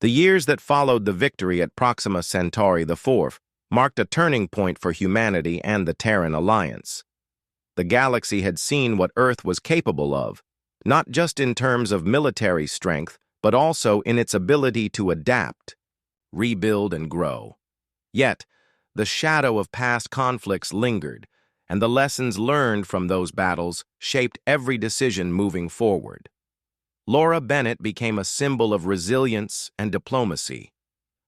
The years that followed the victory at Proxima Centauri IV marked a turning point for humanity and the Terran Alliance. The galaxy had seen what Earth was capable of, not just in terms of military strength, but also in its ability to adapt, rebuild, and grow. Yet, the shadow of past conflicts lingered, and the lessons learned from those battles shaped every decision moving forward. Laura Bennett became a symbol of resilience and diplomacy.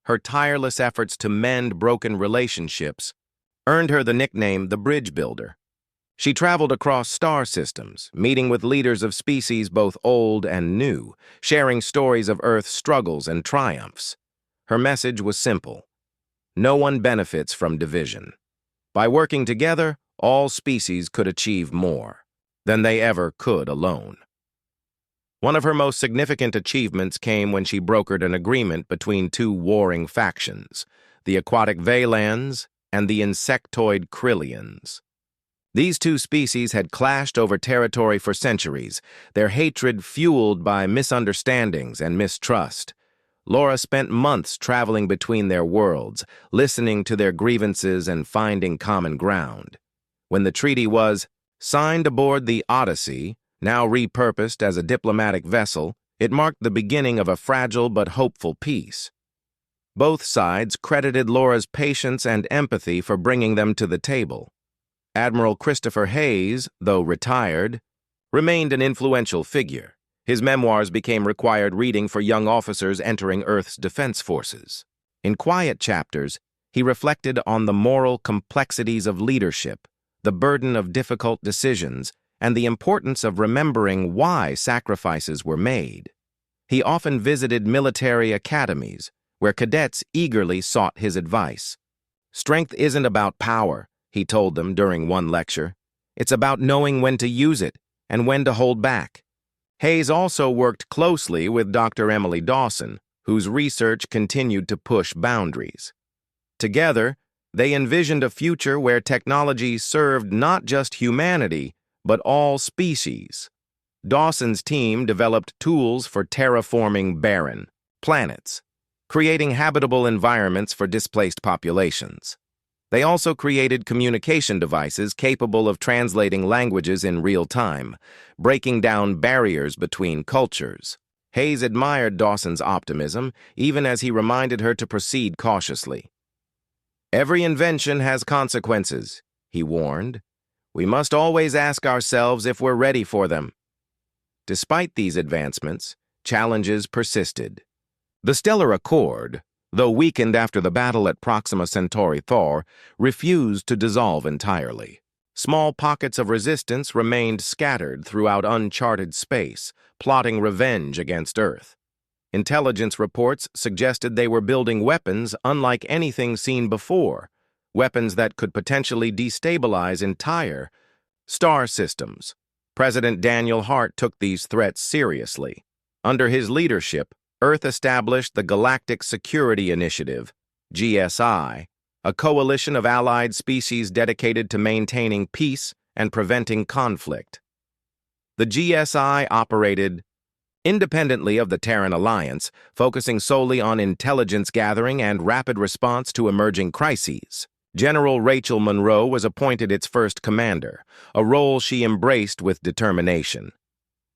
Her tireless efforts to mend broken relationships earned her the nickname the Bridge Builder. She traveled across star systems, meeting with leaders of species both old and new, sharing stories of Earth's struggles and triumphs. Her message was simple: no one benefits from division. By working together, all species could achieve more than they ever could alone. One of her most significant achievements came when she brokered an agreement between two warring factions, the aquatic Valans and the insectoid Krillians. These two species had clashed over territory for centuries, their hatred fueled by misunderstandings and mistrust. Laura spent months traveling between their worlds, listening to their grievances and finding common ground. When the treaty was signed aboard the Odyssey, now repurposed as a diplomatic vessel, it marked the beginning of a fragile but hopeful peace. Both sides credited Laura's patience and empathy for bringing them to the table. Admiral Christopher Hayes, though retired, remained an influential figure. His memoirs became required reading for young officers entering Earth's defense forces. In quiet chapters, he reflected on the moral complexities of leadership, the burden of difficult decisions, and the importance of remembering why sacrifices were made. He often visited military academies, where cadets eagerly sought his advice. "Strength isn't about power," he told them during one lecture. "It's about knowing when to use it and when to hold back." Hayes also worked closely with Dr. Emily Dawson, whose research continued to push boundaries. Together, they envisioned a future where technology served not just humanity, but all species. Dawson's team developed tools for terraforming barren planets, creating habitable environments for displaced populations. They also created communication devices capable of translating languages in real time, breaking down barriers between cultures. Hayes admired Dawson's optimism, even as he reminded her to proceed cautiously. "Every invention has consequences," he warned. "We must always ask ourselves if we're ready for them." Despite these advancements, challenges persisted. The Stellar Accord, though weakened after the battle at Proxima Centauri IV, refused to dissolve entirely. Small pockets of resistance remained scattered throughout uncharted space, plotting revenge against Earth. Intelligence reports suggested they were building weapons unlike anything seen before, weapons that could potentially destabilize entire star systems. President Daniel Hart took these threats seriously. Under his leadership, Earth established the Galactic Security Initiative, GSI, a coalition of allied species dedicated to maintaining peace and preventing conflict. The GSI operated independently of the Terran Alliance, focusing solely on intelligence gathering and rapid response to emerging crises. General Rachel Monroe was appointed its first commander, a role she embraced with determination.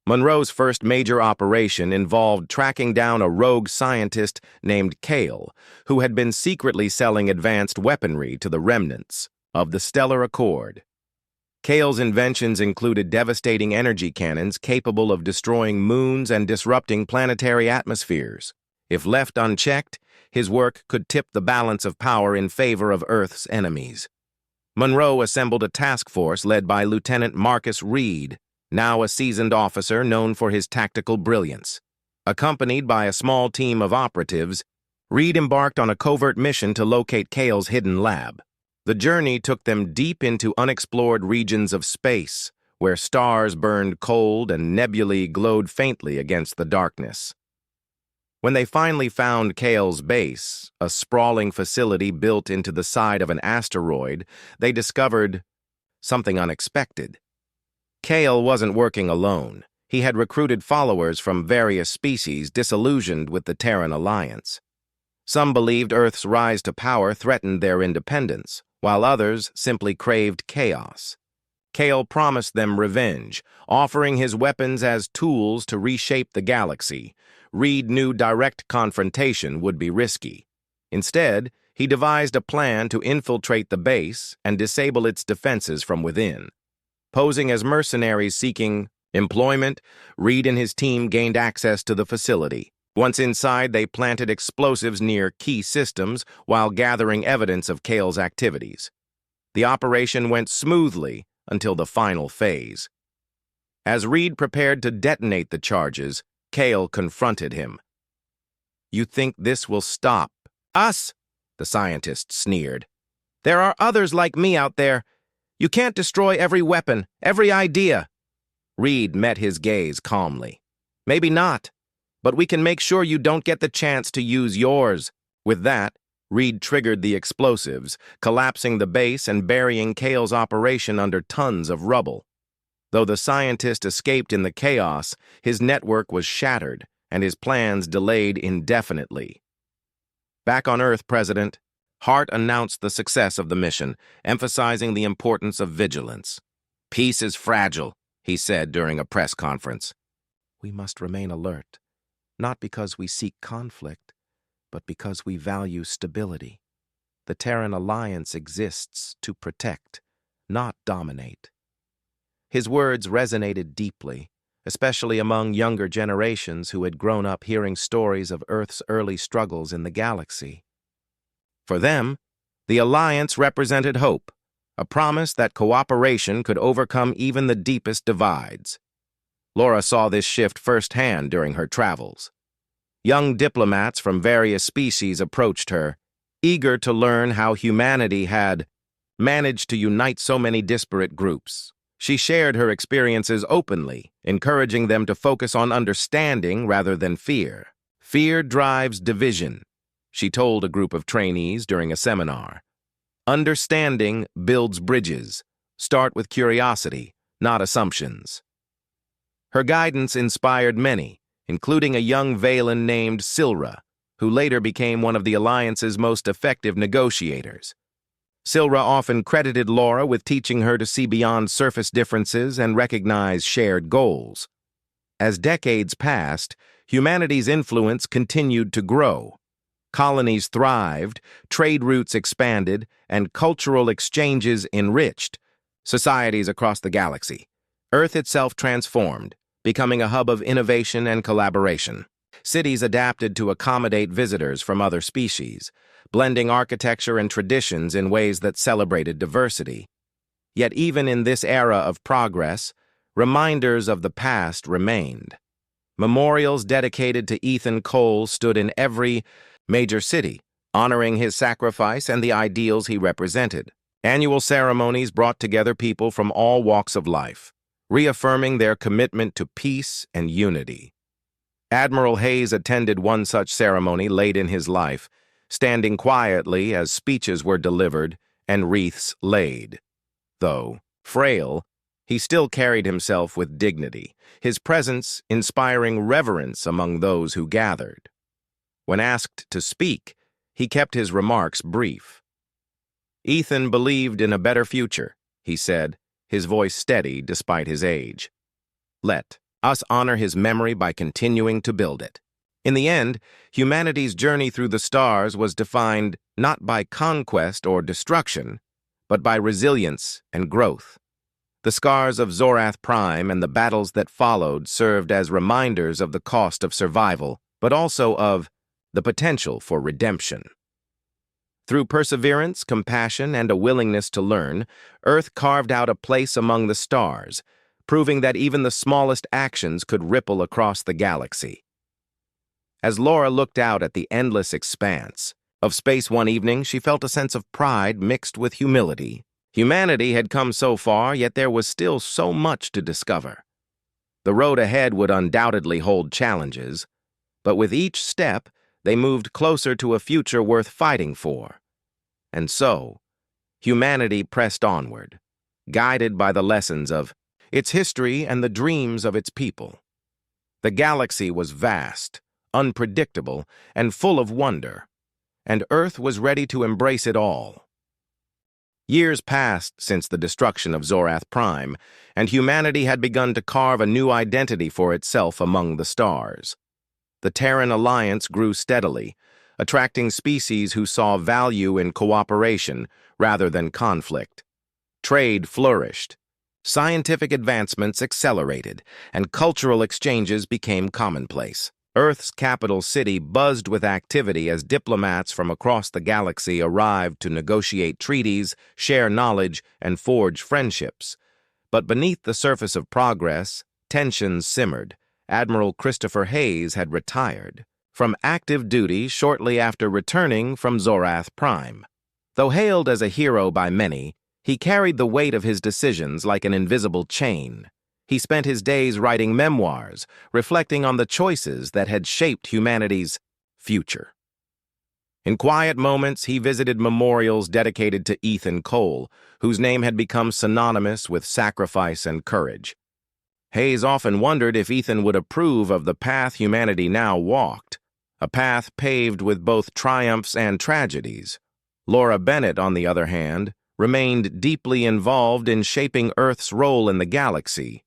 Monroe's first major operation involved tracking down a rogue scientist named Kale, who had been secretly selling advanced weaponry to the remnants of the Stellar Accord. Kale's inventions included devastating energy cannons capable of destroying moons and disrupting planetary atmospheres. If left unchecked, his work could tip the balance of power in favor of Earth's enemies. Monroe assembled a task force led by Lieutenant Marcus Reed, now a seasoned officer known for his tactical brilliance. Accompanied by a small team of operatives, Reed embarked on a covert mission to locate Kale's hidden lab. The journey took them deep into unexplored regions of space, where stars burned cold and nebulae glowed faintly against the darkness. When they finally found Kale's base, a sprawling facility built into the side of an asteroid, they discovered something unexpected. Kale wasn't working alone. he had recruited followers from various species disillusioned with the Terran alliance. Some believed Earth's rise to power threatened their independence, while others simply craved chaos. Kale promised them revenge, offering his weapons as tools to reshape the galaxy. Reed knew direct confrontation would be risky. Instead, he devised a plan to infiltrate the base and disable its defenses from within. Posing as mercenaries seeking employment, Reed and his team gained access to the facility. Once inside, they planted explosives near key systems while gathering evidence of Kale's activities. The operation went smoothly until the final phase. As Reed prepared to detonate the charges, Kale confronted him. "You think this will stop us?" the scientist sneered. "There are others like me out there. You can't destroy every weapon, every idea." Reed met his gaze calmly. "Maybe not, but we can make sure you don't get the chance to use yours." With that, Reed triggered the explosives, collapsing the base and burying Kale's operation under tons of rubble. Though the scientist escaped in the chaos, his network was shattered and his plans delayed indefinitely. Back on Earth, President, Hart announced the success of the mission, emphasizing the importance of vigilance. "Peace is fragile," he said during a press conference. "We must remain alert, not because we seek conflict, but because we value stability. The Terran Alliance exists to protect, not dominate." His words resonated deeply, especially among younger generations who had grown up hearing stories of Earth's early struggles in the galaxy. For them, the Alliance represented hope, a promise that cooperation could overcome even the deepest divides. Laura saw this shift firsthand during her travels. Young diplomats from various species approached her, eager to learn how humanity had managed to unite so many disparate groups. She shared her experiences openly, encouraging them to focus on understanding rather than fear. "Fear drives division," she told a group of trainees during a seminar. "Understanding builds bridges. Start with curiosity, not assumptions." Her guidance inspired many, including a young Valen named Silra, who later became one of the Alliance's most effective negotiators. Silra often credited Laura with teaching her to see beyond surface differences and recognize shared goals. As decades passed, humanity's influence continued to grow. Colonies thrived, trade routes expanded, and cultural exchanges enriched societies across the galaxy. Earth itself transformed, becoming a hub of innovation and collaboration. Cities adapted to accommodate visitors from other species, blending architecture and traditions in ways that celebrated diversity. Yet even in this era of progress, reminders of the past remained. Memorials dedicated to Ethan Cole stood in every major city, honoring his sacrifice and the ideals he represented. Annual ceremonies brought together people from all walks of life, reaffirming their commitment to peace and unity. Admiral Hayes attended one such ceremony late in his life, standing quietly as speeches were delivered and wreaths laid. Though frail, he still carried himself with dignity, his presence inspiring reverence among those who gathered. When asked to speak, he kept his remarks brief. "Ethan believed in a better future," he said, his voice steady despite his age. "Let us honor his memory by continuing to build it." In the end, humanity's journey through the stars was defined not by conquest or destruction, but by resilience and growth. The scars of Zorath Prime and the battles that followed served as reminders of the cost of survival, but also of the potential for redemption. Through perseverance, compassion, and a willingness to learn, Earth carved out a place among the stars, proving that even the smallest actions could ripple across the galaxy. As Laura looked out at the endless expanse of space one evening, she felt a sense of pride mixed with humility. Humanity had come so far, yet there was still so much to discover. The road ahead would undoubtedly hold challenges, but with each step, they moved closer to a future worth fighting for. And so, humanity pressed onward, guided by the lessons of its history, and the dreams of its people. The galaxy was vast, unpredictable, and full of wonder, and Earth was ready to embrace it all. Years passed since the destruction of Zorath Prime, and humanity had begun to carve a new identity for itself among the stars. The Terran Alliance grew steadily, attracting species who saw value in cooperation rather than conflict. Trade flourished, scientific advancements accelerated, and cultural exchanges became commonplace. Earth's capital city buzzed with activity as diplomats from across the galaxy arrived to negotiate treaties, share knowledge, and forge friendships. But beneath the surface of progress, tensions simmered. Admiral Christopher Hayes had retired from active duty shortly after returning from Zorath Prime. Though hailed as a hero by many, he carried the weight of his decisions like an invisible chain. He spent his days writing memoirs, reflecting on the choices that had shaped humanity's future. In quiet moments, he visited memorials dedicated to Ethan Cole, whose name had become synonymous with sacrifice and courage. Hayes often wondered if Ethan would approve of the path humanity now walked, a path paved with both triumphs and tragedies. Laura Bennett, on the other hand, remained deeply involved in shaping Earth's role in the galaxy.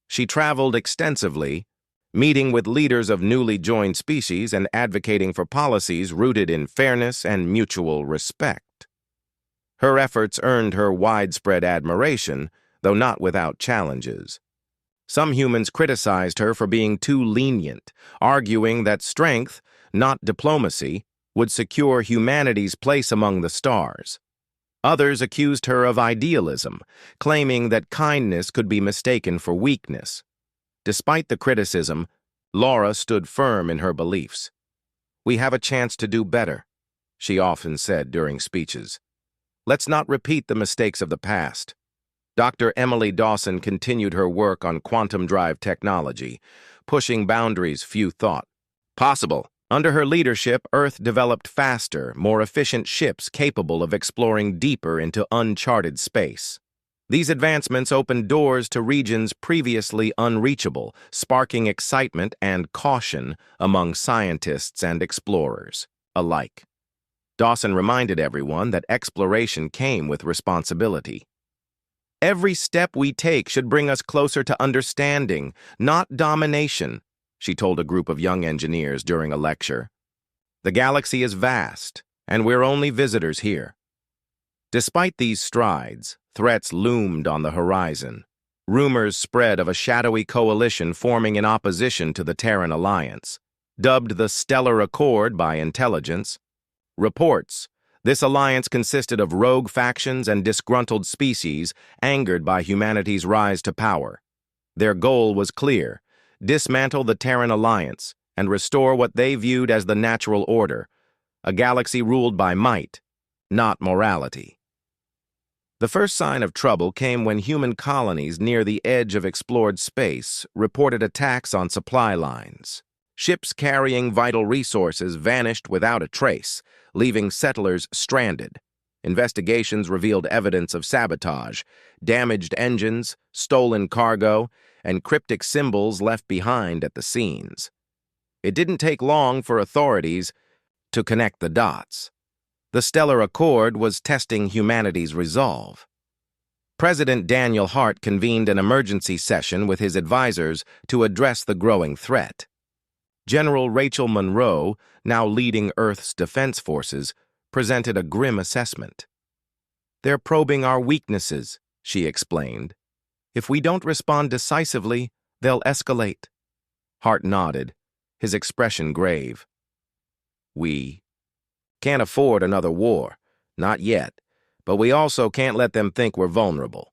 She traveled extensively, meeting with leaders of newly joined species and advocating for policies rooted in fairness and mutual respect. Her efforts earned her widespread admiration, though not without challenges. Some humans criticized her for being too lenient, arguing that strength, not diplomacy, would secure humanity's place among the stars. Others accused her of idealism, claiming that kindness could be mistaken for weakness. Despite the criticism, Laura stood firm in her beliefs. "We have a chance to do better," she often said during speeches. "Let's not repeat the mistakes of the past." Dr. Emily Dawson continued her work on quantum drive technology, pushing boundaries few thought possible. Under her leadership, Earth developed faster, more efficient ships capable of exploring deeper into uncharted space. These advancements opened doors to regions previously unreachable, sparking excitement and caution among scientists and explorers alike. Dawson reminded everyone that exploration came with responsibility. "Every step we take should bring us closer to understanding, not domination," she told a group of young engineers during a lecture. "The galaxy is vast, and we're only visitors here." Despite these strides, threats loomed on the horizon. Rumors spread of a shadowy coalition forming in opposition to the Terran Alliance. Dubbed the Stellar Accord by intelligence, reports, this alliance consisted of rogue factions and disgruntled species angered by humanity's rise to power. Their goal was clear: dismantle the Terran Alliance and restore what they viewed as the natural order, a galaxy ruled by might, not morality. The first sign of trouble came when human colonies near the edge of explored space reported attacks on supply lines. Ships carrying vital resources vanished without a trace, leaving settlers stranded. Investigations revealed evidence of sabotage, damaged engines, stolen cargo, and cryptic symbols left behind at the scenes. It didn't take long for authorities to connect the dots. The Stellar Accord was testing humanity's resolve. President Daniel Hart convened an emergency session with his advisors to address the growing threat. General Rachel Monroe, now leading Earth's defense forces, presented a grim assessment. "They're probing our weaknesses," she explained. "If we don't respond decisively, they'll escalate." Hart nodded, his expression grave. "We can't afford another war, not yet, but we also can't let them think we're vulnerable."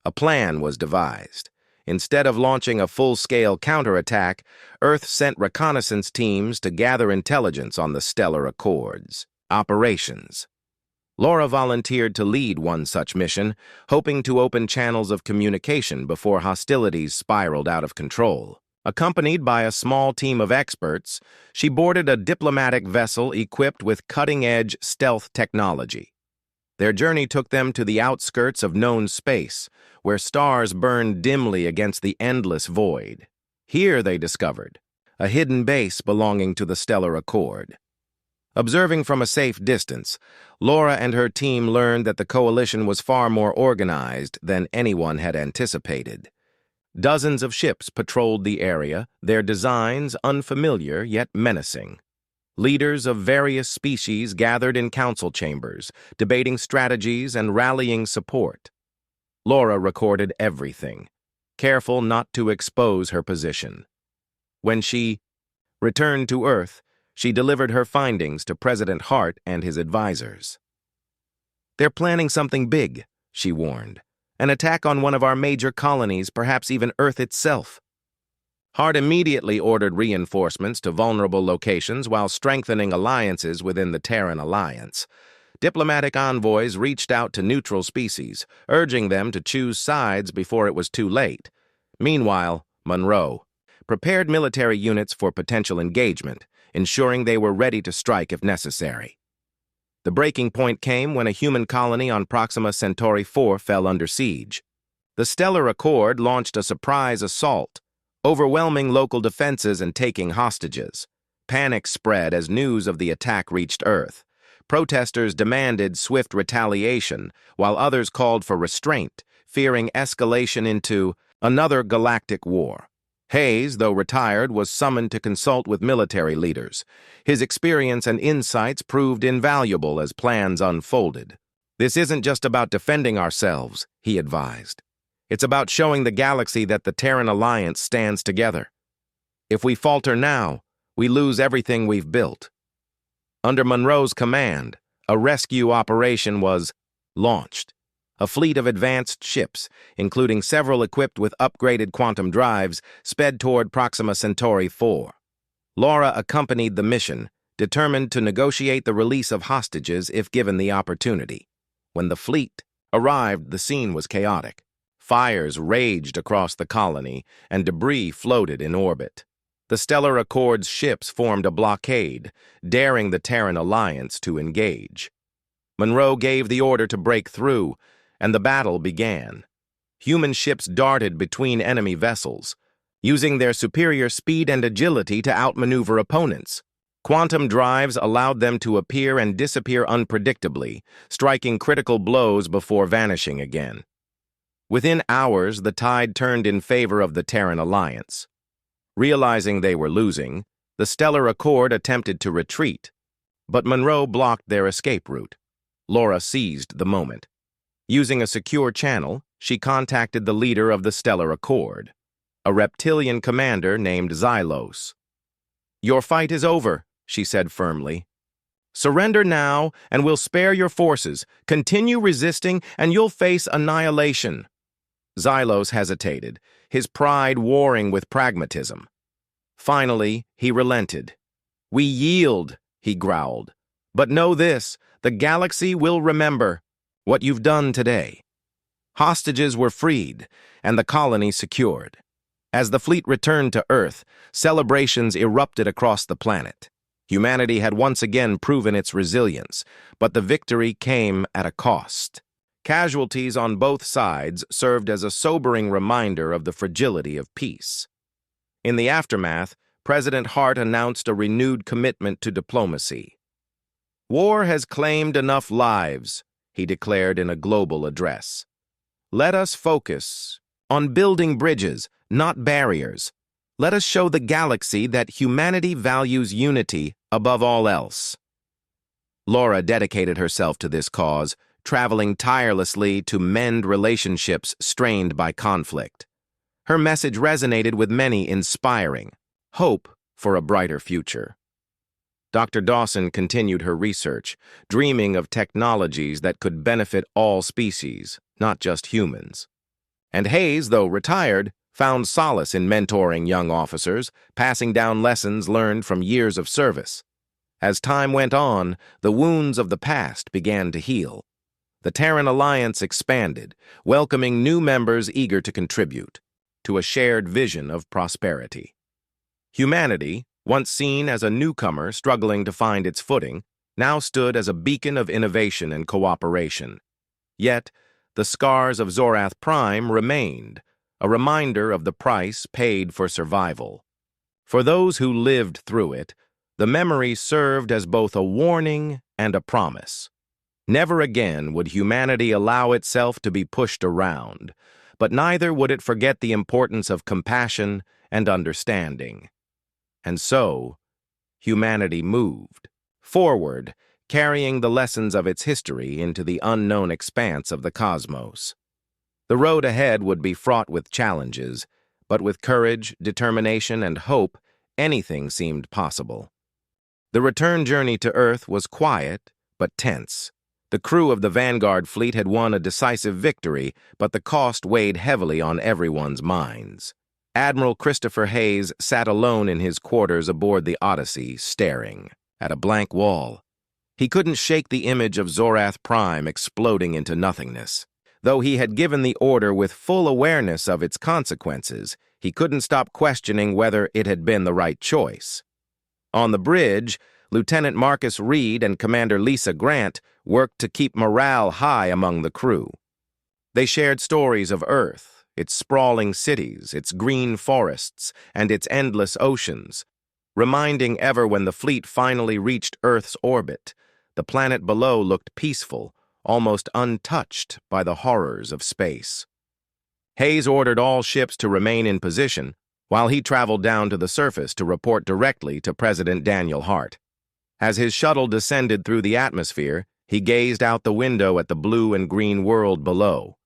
A plan was devised. Instead of launching a full-scale counterattack, Earth sent reconnaissance teams to gather intelligence on the Stellar Accord's operations. Laura volunteered to lead one such mission, hoping to open channels of communication before hostilities spiraled out of control. Accompanied by a small team of experts, she boarded a diplomatic vessel equipped with cutting-edge stealth technology. Their journey took them to the outskirts of known space, where stars burned dimly against the endless void. Here, they discovered, a hidden base belonging to the Stellar Accord. Observing from a safe distance, Laura and her team learned that the coalition was far more organized than anyone had anticipated. Dozens of ships patrolled the area, their designs unfamiliar yet menacing. Leaders of various species gathered in council chambers, debating strategies and rallying support. Laura recorded everything, careful not to expose her position. When she returned to Earth, she delivered her findings to President Hart and his advisors. "They're planning something big," she warned. "An attack on one of our major colonies, perhaps even Earth itself." Hart immediately ordered reinforcements to vulnerable locations while strengthening alliances within the Terran Alliance. Diplomatic envoys reached out to neutral species, urging them to choose sides before it was too late. Meanwhile, Monroe prepared military units for potential engagement, ensuring they were ready to strike if necessary. The breaking point came when a human colony on Proxima Centauri 4 fell under siege. The Stellar Accord launched a surprise assault, overwhelming local defenses and taking hostages. Panic spread as news of the attack reached Earth. Protesters demanded swift retaliation, while others called for restraint, fearing escalation into another galactic war. Hayes, though retired, was summoned to consult with military leaders. His experience and insights proved invaluable as plans unfolded. "This isn't just about defending ourselves," he advised. "It's about showing the galaxy that the Terran Alliance stands together. If we falter now, we lose everything we've built." Under Monroe's command, a rescue operation was launched. A fleet of advanced ships, including several equipped with upgraded quantum drives, sped toward Proxima Centauri 4. Laura accompanied the mission, determined to negotiate the release of hostages if given the opportunity. When the fleet arrived, the scene was chaotic. Fires raged across the colony, and debris floated in orbit. The Stellar Accord's ships formed a blockade, daring the Terran Alliance to engage. Monroe gave the order to break through, and the battle began. Human ships darted between enemy vessels, using their superior speed and agility to outmaneuver opponents. Quantum drives allowed them to appear and disappear unpredictably, striking critical blows before vanishing again. Within hours, the tide turned in favor of the Terran Alliance. Realizing they were losing, the Stellar Accord attempted to retreat, but Monroe blocked their escape route. Laura seized the moment. Using a secure channel, she contacted the leader of the Stellar Accord, a reptilian commander named Xylos. "Your fight is over," she said firmly. "Surrender now, and we'll spare your forces. Continue resisting, and you'll face annihilation." Xylos hesitated, his pride warring with pragmatism. Finally, he relented. "We yield," he growled. "But know this, the galaxy will remember what you've done today." Hostages were freed, and the colony secured. As the fleet returned to Earth, celebrations erupted across the planet. Humanity had once again proven its resilience, but the victory came at a cost. Casualties on both sides served as a sobering reminder of the fragility of peace. In the aftermath, President Hart announced a renewed commitment to diplomacy. "War has claimed enough lives," he declared in a global address. "Let us focus on building bridges, not barriers. Let us show the galaxy that humanity values unity above all else." Laura dedicated herself to this cause, traveling tirelessly to mend relationships strained by conflict. Her message resonated with many, inspiring hope for a brighter future. Dr. Dawson continued her research, dreaming of technologies that could benefit all species, not just humans. And Hayes, though retired, found solace in mentoring young officers, passing down lessons learned from years of service. As time went on, the wounds of the past began to heal. The Terran Alliance expanded, welcoming new members eager to contribute to a shared vision of prosperity. Humanity, once seen as a newcomer struggling to find its footing, now stood as a beacon of innovation and cooperation. Yet, the scars of Zorath Prime remained, a reminder of the price paid for survival. For those who lived through it, the memory served as both a warning and a promise. Never again would humanity allow itself to be pushed around, but neither would it forget the importance of compassion and understanding. And so, humanity moved forward, carrying the lessons of its history into the unknown expanse of the cosmos. The road ahead would be fraught with challenges, but with courage, determination, and hope, anything seemed possible. The return journey to Earth was quiet, but tense. The crew of the Vanguard fleet had won a decisive victory, but the cost weighed heavily on everyone's minds. Admiral Christopher Hayes sat alone in his quarters aboard the Odyssey, staring at a blank wall. He couldn't shake the image of Zorath Prime exploding into nothingness. Though he had given the order with full awareness of its consequences, he couldn't stop questioning whether it had been the right choice. On the bridge, Lieutenant Marcus Reed and Commander Lisa Grant worked to keep morale high among the crew. They shared stories of Earth, its sprawling cities, its green forests, and its endless oceans, reminding ever when the fleet finally reached Earth's orbit, the planet below looked peaceful, almost untouched by the horrors of space. Hayes ordered all ships to remain in position, while he traveled down to the surface to report directly to President Daniel Hart. As his shuttle descended through the atmosphere, he gazed out the window at the blue and green world below.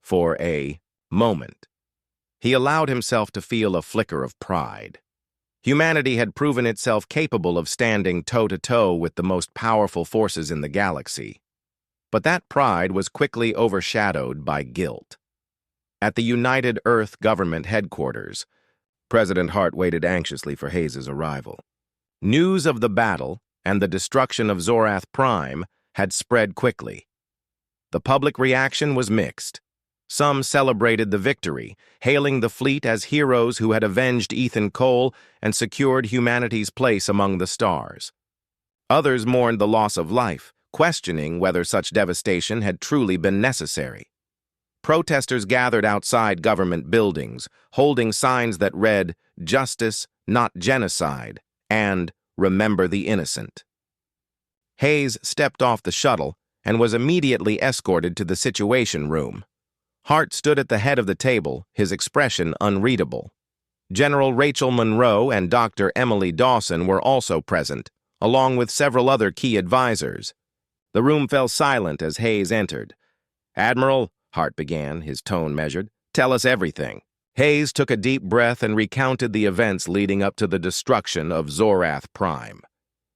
For a moment, he allowed himself to feel a flicker of pride. Humanity had proven itself capable of standing toe-to-toe with the most powerful forces in the galaxy. But that pride was quickly overshadowed by guilt. At the United Earth Government headquarters, President Hart waited anxiously for Hayes' arrival. News of the battle and the destruction of Zorath Prime had spread quickly. The public reaction was mixed. Some celebrated the victory, hailing the fleet as heroes who had avenged Ethan Cole and secured humanity's place among the stars. Others mourned the loss of life, questioning whether such devastation had truly been necessary. Protesters gathered outside government buildings, holding signs that read, "Justice, not genocide," and "Remember the innocent." Hayes stepped off the shuttle and was immediately escorted to the Situation Room. Hart stood at the head of the table, his expression unreadable. General Rachel Monroe and Dr. Emily Dawson were also present, along with several other key advisors. The room fell silent as Hayes entered. "Admiral," Hart began, his tone measured, "tell us everything." Hayes took a deep breath and recounted the events leading up to the destruction of Zorath Prime.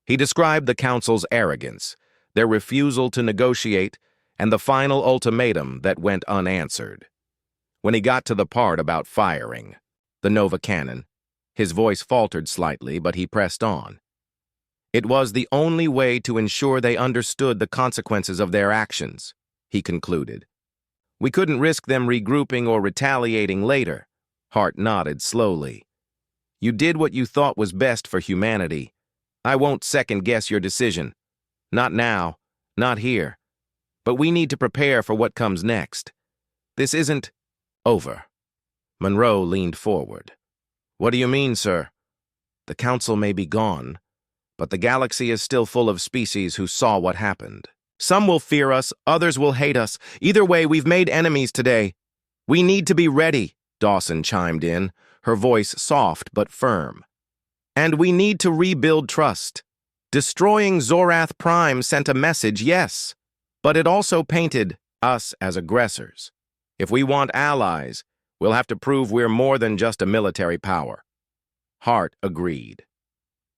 He described the Council's arrogance, their refusal to negotiate, and the final ultimatum that went unanswered. When he got to the part about firing the Nova Cannon, his voice faltered slightly, but he pressed on. It was the only way to ensure they understood the consequences of their actions, he concluded. We couldn't risk them regrouping or retaliating later. Hart nodded slowly. You did what you thought was best for humanity. I won't second-guess your decision. Not now, not here. But we need to prepare for what comes next. This isn't over. Monroe leaned forward. What do you mean, sir? The Council may be gone, but the galaxy is still full of species who saw what happened. Some will fear us, others will hate us. Either way, we've made enemies today. We need to be ready, Dawson chimed in, her voice soft but firm. And we need to rebuild trust. Destroying Zorath Prime sent a message, yes, but it also painted us as aggressors. If we want allies, we'll have to prove we're more than just a military power. Hart agreed.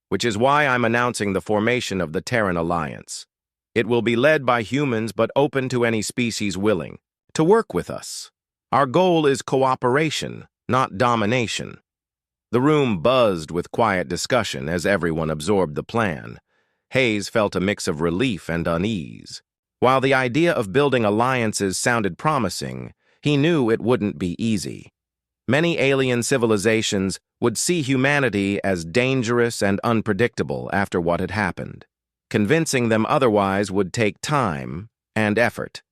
Which is why I'm announcing the formation of the Terran Alliance. It will be led by humans but open to any species willing to work with us. Our goal is cooperation, not domination. The room buzzed with quiet discussion as everyone absorbed the plan. Hayes felt a mix of relief and unease. While the idea of building alliances sounded promising, he knew it wouldn't be easy. Many alien civilizations would see humanity as dangerous and unpredictable after what had happened. Convincing them otherwise would take time and effort.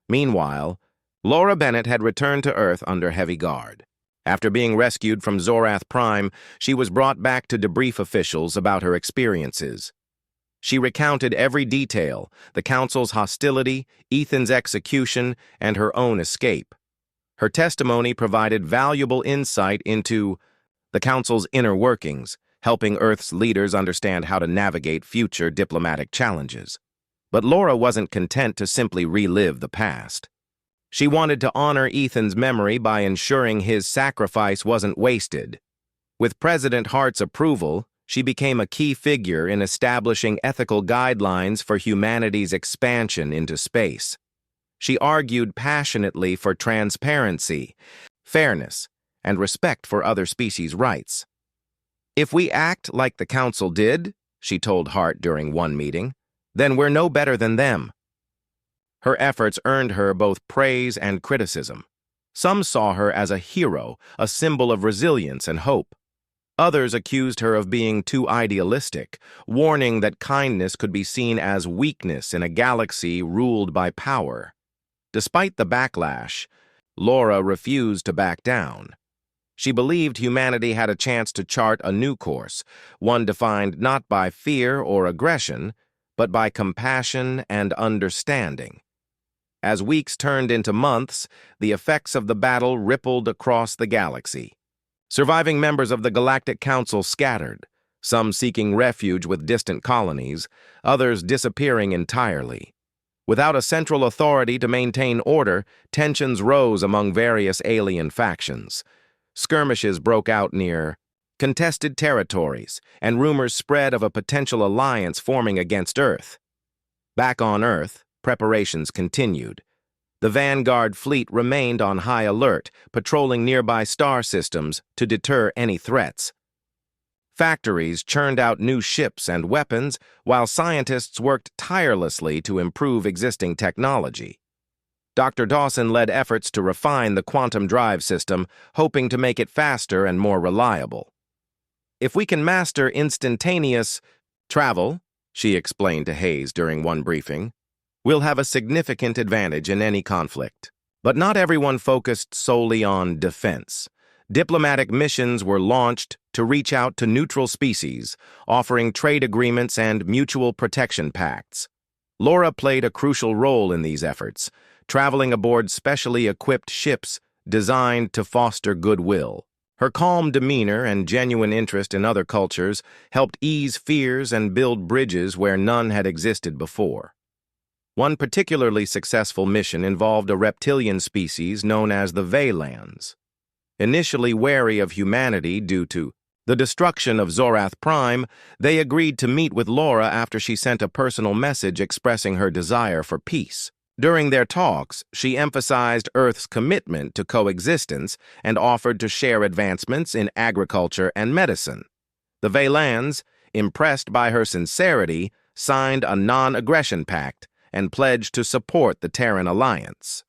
Meanwhile, Laura Bennett had returned to Earth under heavy guard. After being rescued from Zorath Prime, she was brought back to debrief officials about her experiences. She recounted every detail, the Council's hostility, Ethan's execution, and her own escape. Her testimony provided valuable insight into the Council's inner workings, helping Earth's leaders understand how to navigate future diplomatic challenges. But Laura wasn't content to simply relive the past. She wanted to honor Ethan's memory by ensuring his sacrifice wasn't wasted. With President Hart's approval, she became a key figure in establishing ethical guidelines for humanity's expansion into space. She argued passionately for transparency, fairness, and respect for other species' rights. "If we act like the Council did," she told Hart during one meeting, "then we're no better than them." Her efforts earned her both praise and criticism. Some saw her as a hero, a symbol of resilience and hope. Others accused her of being too idealistic, warning that kindness could be seen as weakness in a galaxy ruled by power. Despite the backlash, Laura refused to back down. She believed humanity had a chance to chart a new course, one defined not by fear or aggression, but by compassion and understanding. As weeks turned into months, the effects of the battle rippled across the galaxy. Surviving members of the Galactic Council scattered, some seeking refuge with distant colonies, others disappearing entirely. Without a central authority to maintain order, tensions rose among various alien factions. Skirmishes broke out near contested territories, and rumors spread of a potential alliance forming against Earth. Back on Earth, preparations continued. The Vanguard fleet remained on high alert, patrolling nearby star systems to deter any threats. Factories churned out new ships and weapons, while scientists worked tirelessly to improve existing technology. Dr. Dawson led efforts to refine the quantum drive system, hoping to make it faster and more reliable. "If we can master instantaneous travel," she explained to Hayes during one briefing, "we'll have a significant advantage in any conflict." But not everyone focused solely on defense. Diplomatic missions were launched to reach out to neutral species, offering trade agreements and mutual protection pacts. Laura played a crucial role in these efforts, traveling aboard specially equipped ships designed to foster goodwill. Her calm demeanor and genuine interest in other cultures helped ease fears and build bridges where none had existed before. One particularly successful mission involved a reptilian species known as the Vaylans. Initially wary of humanity due to the destruction of Zorath Prime, they agreed to meet with Laura after she sent a personal message expressing her desire for peace. During their talks, she emphasized Earth's commitment to coexistence and offered to share advancements in agriculture and medicine. The Vaylans, impressed by her sincerity, signed a non-aggression pact and pledged to support the Terran Alliance.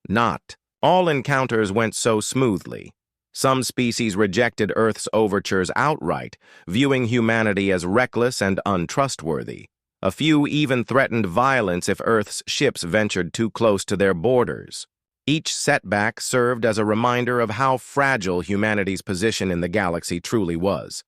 Not all encounters went so smoothly. Some species rejected Earth's overtures outright, viewing humanity as reckless and untrustworthy. A few even threatened violence if Earth's ships ventured too close to their borders. Each setback served as a reminder of how fragile humanity's position in the galaxy truly was.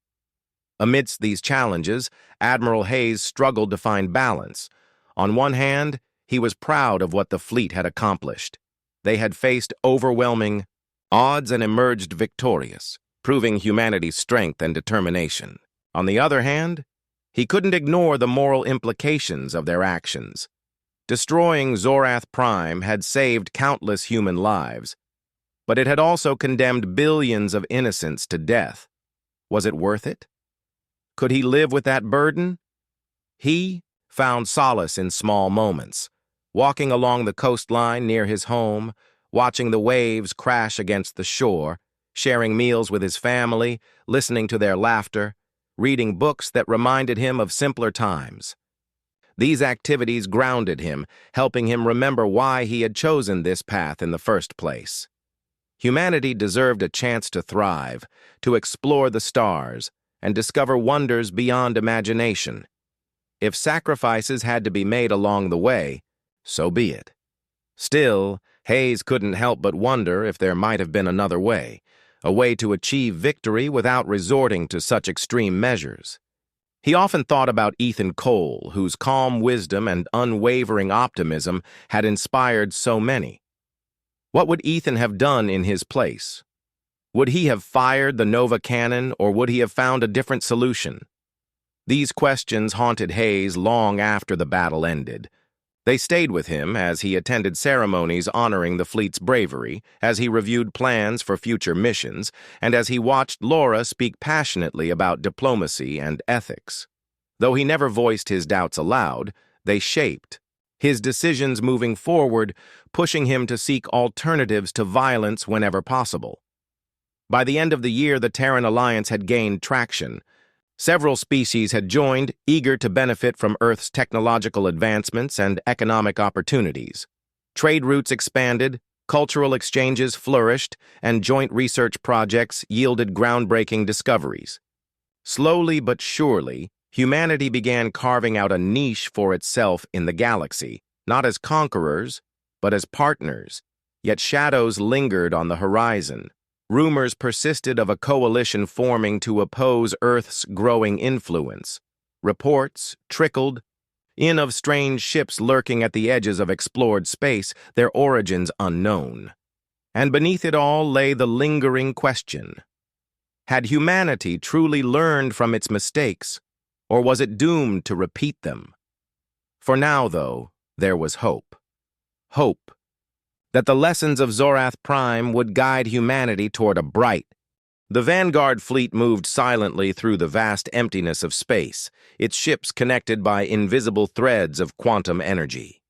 Amidst these challenges, Admiral Hayes struggled to find balance. On one hand, he was proud of what the fleet had accomplished. They had faced overwhelming odds and emerged victorious, proving humanity's strength and determination. On the other hand, he couldn't ignore the moral implications of their actions. Destroying Zorath Prime had saved countless human lives, but it had also condemned billions of innocents to death. Was it worth it? Could he live with that burden? He found solace in small moments, walking along the coastline near his home, watching the waves crash against the shore, sharing meals with his family, listening to their laughter, reading books that reminded him of simpler times. These activities grounded him, helping him remember why he had chosen this path in the first place. Humanity deserved a chance to thrive, to explore the stars, and discover wonders beyond imagination. If sacrifices had to be made along the way, so be it. Still, Hayes couldn't help but wonder if there might have been another way, a way to achieve victory without resorting to such extreme measures. He often thought about Ethan Cole, whose calm wisdom and unwavering optimism had inspired so many. What would Ethan have done in his place? Would he have fired the Nova cannon, or would he have found a different solution? These questions haunted Hayes long after the battle ended. They stayed with him as he attended ceremonies honoring the fleet's bravery, as he reviewed plans for future missions, and as he watched Laura speak passionately about diplomacy and ethics. Though he never voiced his doubts aloud, they shaped his decisions moving forward, pushing him to seek alternatives to violence whenever possible. By the end of the year, the Terran Alliance had gained traction. Several species had joined, eager to benefit from Earth's technological advancements and economic opportunities. Trade routes expanded, cultural exchanges flourished, and joint research projects yielded groundbreaking discoveries. Slowly but surely, humanity began carving out a niche for itself in the galaxy, not as conquerors, but as partners. Yet shadows lingered on the horizon. Rumors persisted of a coalition forming to oppose Earth's growing influence. Reports trickled in of strange ships lurking at the edges of explored space, their origins unknown. And beneath it all lay the lingering question: had humanity truly learned from its mistakes, or was it doomed to repeat them? For now, though, there was hope. Hope that the lessons of Zorath Prime would guide humanity toward a bright. The Vanguard fleet moved silently through the vast emptiness of space, its ships connected by invisible threads of quantum energy.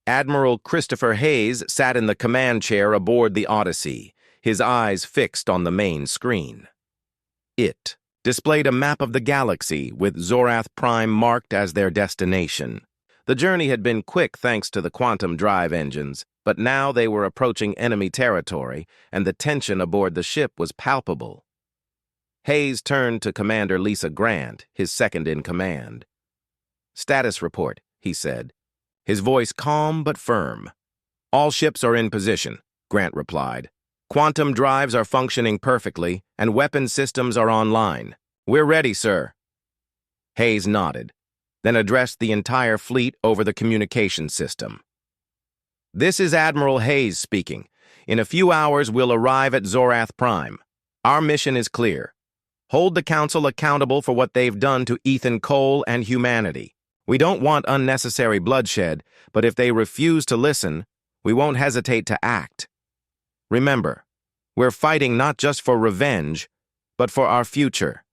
Admiral Christopher Hayes sat in the command chair aboard the Odyssey, his eyes fixed on the main screen. It displayed a map of the galaxy with Zorath Prime marked as their destination. The journey had been quick thanks to the quantum drive engines, but now they were approaching enemy territory, and the tension aboard the ship was palpable. Hayes turned to Commander Lisa Grant, his second-in-command. "Status report," he said, his voice calm but firm. "All ships are in position," Grant replied. "Quantum drives are functioning perfectly, and weapon systems are online. We're ready, sir." Hayes nodded, then addressed the entire fleet over the communication system. "This is Admiral Hayes speaking. In a few hours, we'll arrive at Zorath Prime. Our mission is clear. Hold the Council accountable for what they've done to Ethan Cole and humanity. We don't want unnecessary bloodshed, but if they refuse to listen, we won't hesitate to act. Remember, we're fighting not just for revenge, but for our future.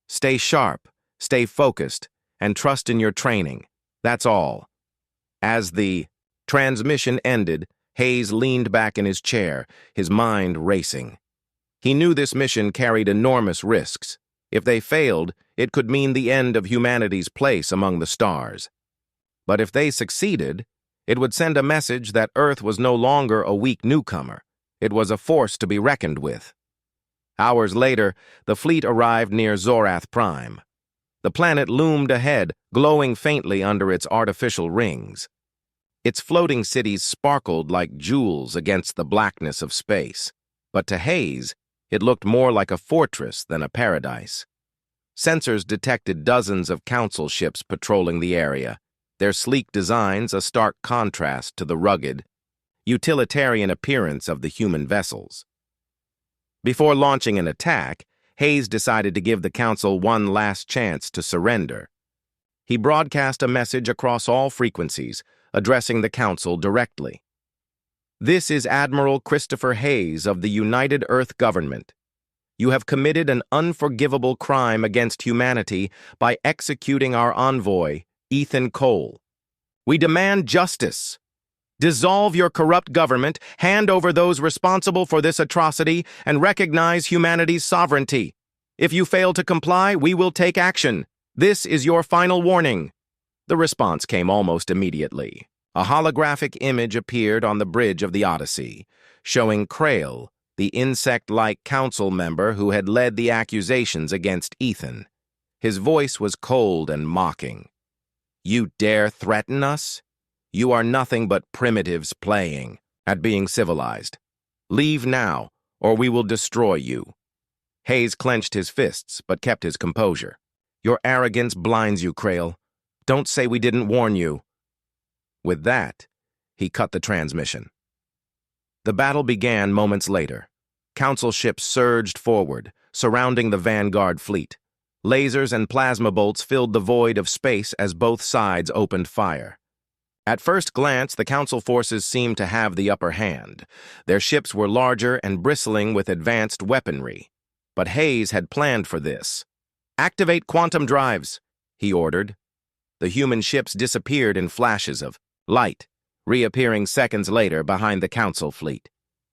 Stay sharp, stay focused, and trust in your training. That's all." As the transmission ended, Hayes leaned back in his chair, his mind racing. He knew this mission carried enormous risks. If they failed, it could mean the end of humanity's place among the stars. But if they succeeded, it would send a message that Earth was no longer a weak newcomer. It was a force to be reckoned with. Hours later, the fleet arrived near Zorath Prime. The planet loomed ahead, glowing faintly under its artificial rings. Its floating cities sparkled like jewels against the blackness of space, but to Hayes, it looked more like a fortress than a paradise. Sensors detected dozens of council ships patrolling the area, their sleek designs a stark contrast to the rugged, utilitarian appearance of the human vessels. Before launching an attack, Hayes decided to give the Council one last chance to surrender. He broadcast a message across all frequencies, addressing the Council directly. "This is Admiral Christopher Hayes of the United Earth Government. You have committed an unforgivable crime against humanity by executing our envoy, Ethan Cole. We demand justice. Dissolve your corrupt government, hand over those responsible for this atrocity, and recognize humanity's sovereignty. If you fail to comply, we will take action. This is your final warning." The response came almost immediately. A holographic image appeared on the bridge of the Odyssey, showing Krail, the insect-like council member who had led the accusations against Ethan. His voice was cold and mocking. "You dare threaten us? You are nothing but primitives playing at being civilized. Leave now, or we will destroy you." Hayes clenched his fists, but kept his composure. "Your arrogance blinds you, Krail. Don't say we didn't warn you." With that, he cut the transmission. The battle began moments later. Council ships surged forward, surrounding the Vanguard fleet. Lasers and plasma bolts filled the void of space as both sides opened fire. At first glance, the Council forces seemed to have the upper hand. Their ships were larger and bristling with advanced weaponry. But Hayes had planned for this. "Activate quantum drives," he ordered. The human ships disappeared in flashes of light, reappearing seconds later behind the Council fleet.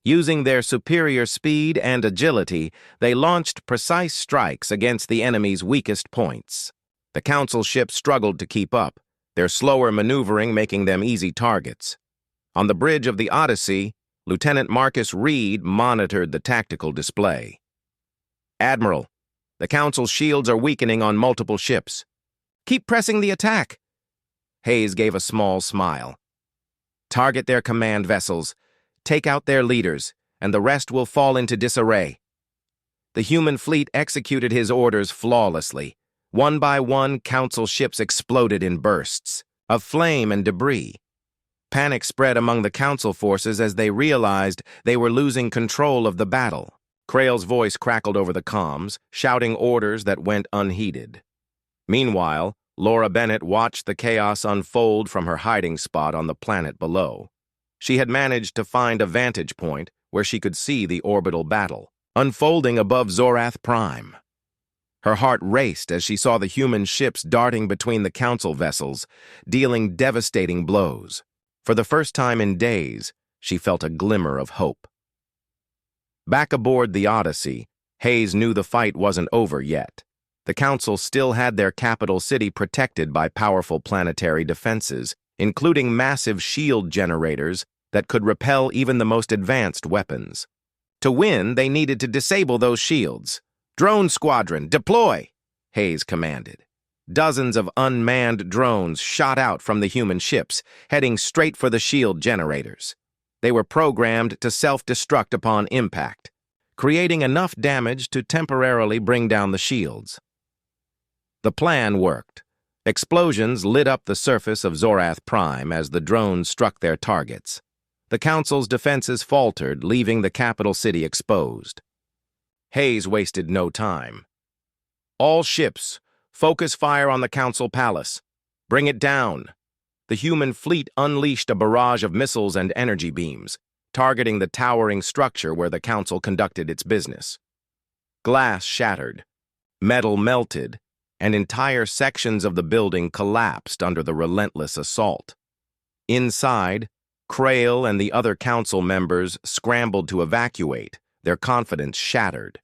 Using their superior speed and agility, they launched precise strikes against the enemy's weakest points. The Council ships struggled to keep up, their slower maneuvering making them easy targets. On the bridge of the Odyssey, Lieutenant Marcus Reed monitored the tactical display. "Admiral, the Council's shields are weakening on multiple ships. Keep pressing the attack." Hayes gave a small smile. "Target their command vessels, take out their leaders, and the rest will fall into disarray." The human fleet executed his orders flawlessly. One by one, Council ships exploded in bursts of flame and debris. Panic spread among the Council forces as they realized they were losing control of the battle. Krail's voice crackled over the comms, shouting orders that went unheeded. Meanwhile, Laura Bennett watched the chaos unfold from her hiding spot on the planet below. She had managed to find a vantage point where she could see the orbital battle, unfolding above Zorath Prime. Her heart raced as she saw the human ships darting between the Council vessels, dealing devastating blows. For the first time in days, she felt a glimmer of hope. Back aboard the Odyssey, Hayes knew the fight wasn't over yet. The Council still had their capital city protected by powerful planetary defenses, including massive shield generators that could repel even the most advanced weapons. To win, they needed to disable those shields. "Drone squadron, deploy!" Hayes commanded. Dozens of unmanned drones shot out from the human ships, heading straight for the shield generators. They were programmed to self-destruct upon impact, creating enough damage to temporarily bring down the shields. The plan worked. Explosions lit up the surface of Zorath Prime as the drones struck their targets. The Council's defenses faltered, leaving the capital city exposed. Hayes wasted no time. "All ships, focus fire on the Council Palace. Bring it down." The human fleet unleashed a barrage of missiles and energy beams, targeting the towering structure where the Council conducted its business. Glass shattered, metal melted, and entire sections of the building collapsed under the relentless assault. Inside, Krail and the other Council members scrambled to evacuate, their confidence shattered.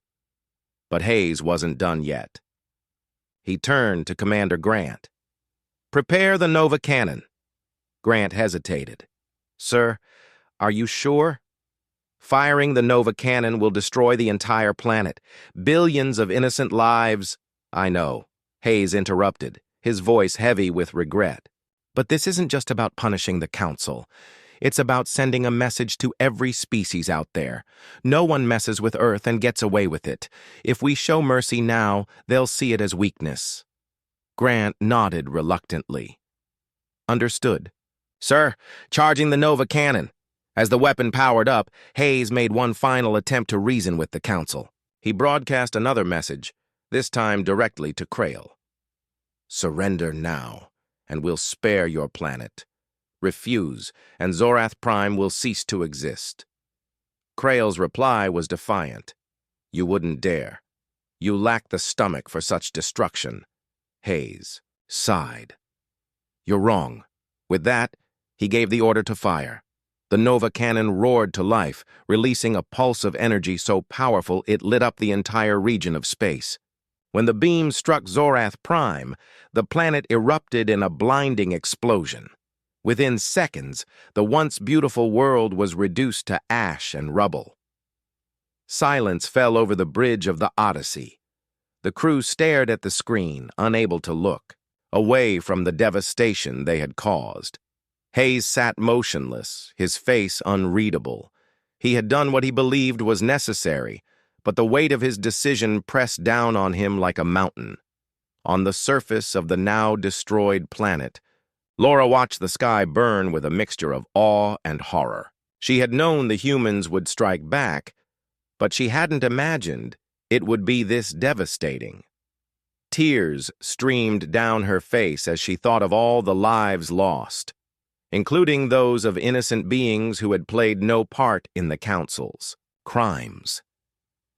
But Hayes wasn't done yet. He turned to Commander Grant. "Prepare the Nova Cannon." Grant hesitated. "Sir, are you sure?" "Firing the Nova Cannon will destroy the entire planet. Billions of innocent lives—" "I know," Hayes interrupted, his voice heavy with regret. "But this isn't just about punishing the Council. It's about sending a message to every species out there. No one messes with Earth and gets away with it. If we show mercy now, they'll see it as weakness." Grant nodded reluctantly. "Understood." "Sir, charging the Nova Cannon." As the weapon powered up, Hayes made one final attempt to reason with the Council. He broadcast another message, this time directly to Krail. "Surrender now, and we'll spare your planet. Refuse, and Zorath Prime will cease to exist." Krail's reply was defiant. "You wouldn't dare. You lack the stomach for such destruction." Hayes sighed. "You're wrong." With that, he gave the order to fire. The Nova Cannon roared to life, releasing a pulse of energy so powerful it lit up the entire region of space. When the beam struck Zorath Prime, the planet erupted in a blinding explosion. Within seconds, the once beautiful world was reduced to ash and rubble. Silence fell over the bridge of the Odyssey. The crew stared at the screen, unable to look, away from the devastation they had caused. Hayes sat motionless, his face unreadable. He had done what he believed was necessary, but the weight of his decision pressed down on him like a mountain. On the surface of the now destroyed planet, Laura watched the sky burn with a mixture of awe and horror. She had known the humans would strike back, but she hadn't imagined it would be this devastating. Tears streamed down her face as she thought of all the lives lost, including those of innocent beings who had played no part in the Council's crimes.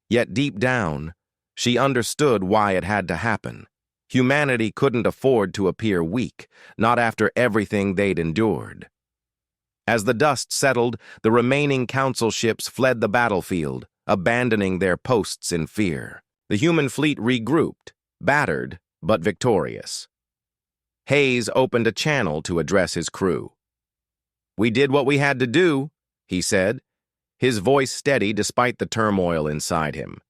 Yet deep down, she understood why it had to happen. Humanity couldn't afford to appear weak, not after everything they'd endured. As the dust settled, the remaining Council ships fled the battlefield, abandoning their posts in fear. The human fleet regrouped, battered but victorious. Hayes opened a channel to address his crew. "We did what we had to do," he said, his voice steady despite the turmoil inside him.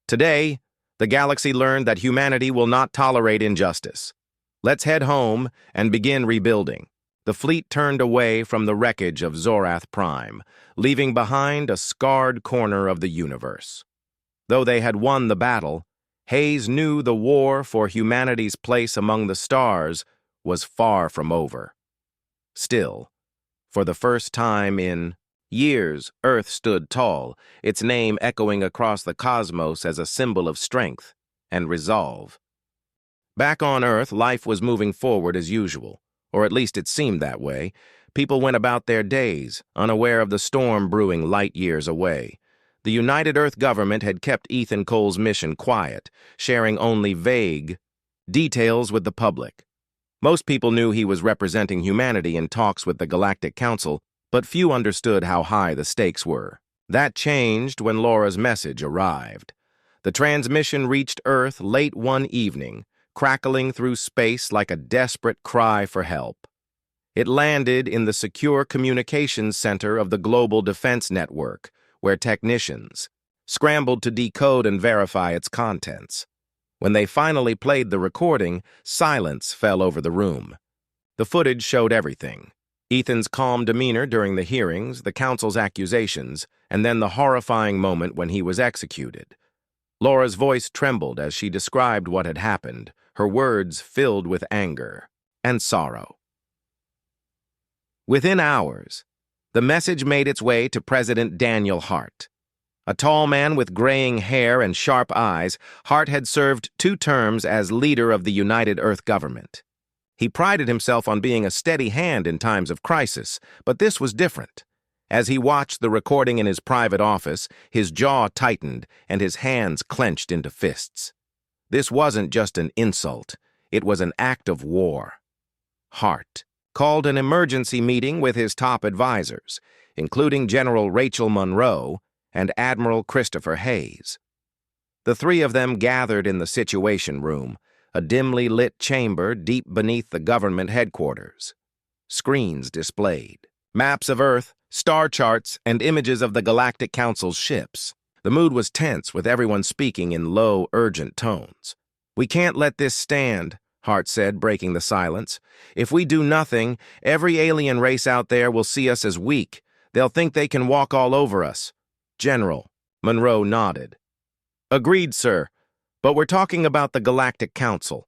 "Today, the galaxy learned that humanity will not tolerate injustice. Let's head home and begin rebuilding." The fleet turned away from the wreckage of Zorath Prime, leaving behind a scarred corner of the universe. Though they had won the battle, Hayes knew the war for humanity's place among the stars was far from over. Still, for the first time in years, Earth stood tall, its name echoing across the cosmos as a symbol of strength and resolve. Back on Earth, life was moving forward as usual, or at least it seemed that way. People went about their days, unaware of the storm brewing light years away. The United Earth government had kept Ethan Cole's mission quiet, sharing only vague details with the public. Most people knew he was representing humanity in talks with the Galactic Council, but few understood how high the stakes were. That changed when Laura's message arrived. The transmission reached Earth late one evening, crackling through space like a desperate cry for help. It landed in the secure communications center of the Global Defense Network, where technicians scrambled to decode and verify its contents. When they finally played the recording, silence fell over the room. The footage showed everything: Ethan's calm demeanor during the hearings, the council's accusations, and then the horrifying moment when he was executed. Laura's voice trembled as she described what had happened, her words filled with anger and sorrow. Within hours, the message made its way to President Daniel Hart. A tall man with graying hair and sharp eyes, Hart had served 2 terms as leader of the United Earth government. He prided himself on being a steady hand in times of crisis, but this was different. As he watched the recording in his private office, his jaw tightened and his hands clenched into fists. This wasn't just an insult, it was an act of war. Hart called an emergency meeting with his top advisors, including General Rachel Monroe and Admiral Christopher Hayes. The 3 of them gathered in the Situation Room, a dimly lit chamber deep beneath the government headquarters. Screens displayed maps of Earth, star charts, and images of the Galactic Council's ships. The mood was tense, with everyone speaking in low, urgent tones. "We can't let this stand," Hart said, breaking the silence. "If we do nothing, every alien race out there will see us as weak. They'll think they can walk all over us." "General," Monroe nodded. "Agreed, sir. But we're talking about the Galactic Council.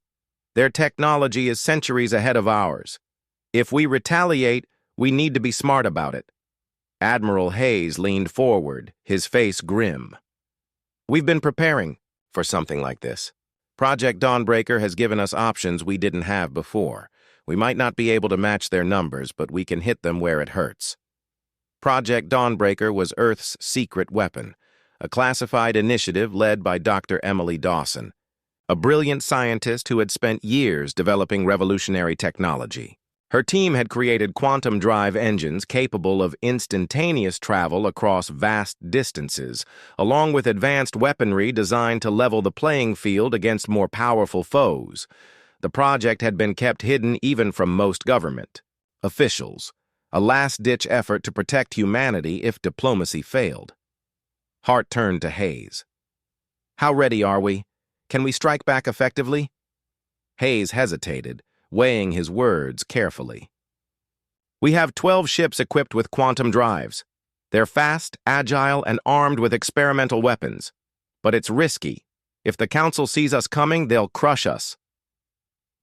Their technology is centuries ahead of ours. If we retaliate, we need to be smart about it." Admiral Hayes leaned forward, his face grim. "We've been preparing for something like this. Project Dawnbreaker has given us options we didn't have before. We might not be able to match their numbers, but we can hit them where it hurts." Project Dawnbreaker was Earth's secret weapon, a classified initiative led by Dr. Emily Dawson, a brilliant scientist who had spent years developing revolutionary technology. Her team had created quantum drive engines capable of instantaneous travel across vast distances, along with advanced weaponry designed to level the playing field against more powerful foes. The project had been kept hidden even from most government officials, a last-ditch effort to protect humanity if diplomacy failed. Hart turned to Hayes. "How ready are we? Can we strike back effectively? Hayes hesitated, weighing his words carefully. We have 12 ships equipped with quantum drives. They're fast, agile, and armed with experimental weapons. But it's risky. If the Council sees us coming, they'll crush us.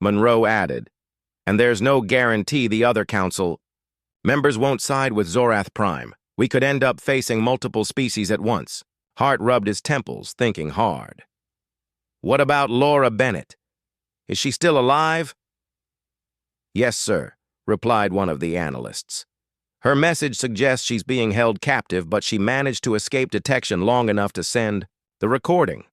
Monroe added, and there's no guarantee the other Council members won't side with Zorath Prime. We could end up facing multiple species at once. Hart rubbed his temples, thinking hard. What about Laura Bennett? Is she still alive? Yes, sir, replied one of the analysts. Her message suggests she's being held captive, but she managed to escape detection long enough to send the recording.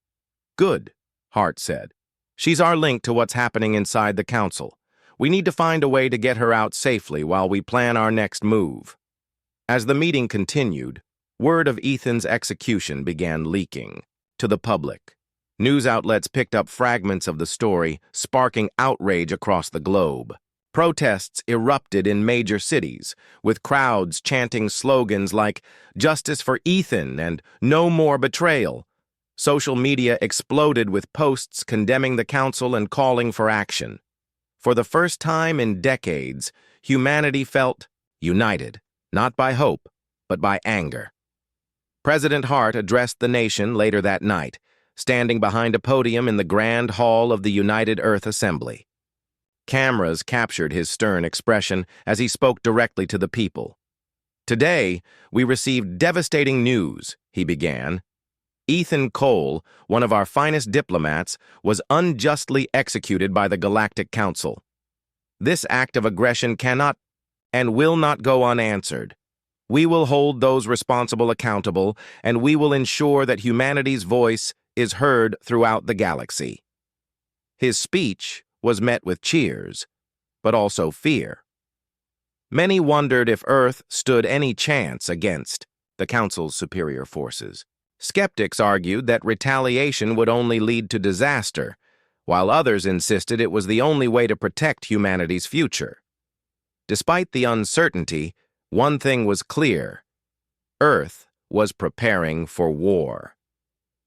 Good, Hart said. She's our link to what's happening inside the Council. We need to find a way to get her out safely while we plan our next move. As the meeting continued, word of Ethan's execution began leaking to the public. News outlets picked up fragments of the story, sparking outrage across the globe. Protests erupted in major cities, with crowds chanting slogans like "Justice for Ethan" and "No more betrayal." Social media exploded with posts condemning the Council and calling for action. For the first time in decades, humanity felt united, not by hope, but by anger. President Hart addressed the nation later that night, standing behind a podium in the Grand Hall of the United Earth Assembly. Cameras captured his stern expression as he spoke directly to the people. Today, we received devastating news, he began. Ethan Cole, one of our finest diplomats, was unjustly executed by the Galactic Council. This act of aggression cannot and will not go unanswered. We will hold those responsible accountable, and we will ensure that humanity's voice is heard throughout the galaxy. His speech was met with cheers, but also fear. Many wondered if Earth stood any chance against the Council's superior forces. Skeptics argued that retaliation would only lead to disaster, while others insisted it was the only way to protect humanity's future. Despite the uncertainty, one thing was clear. Earth was preparing for war.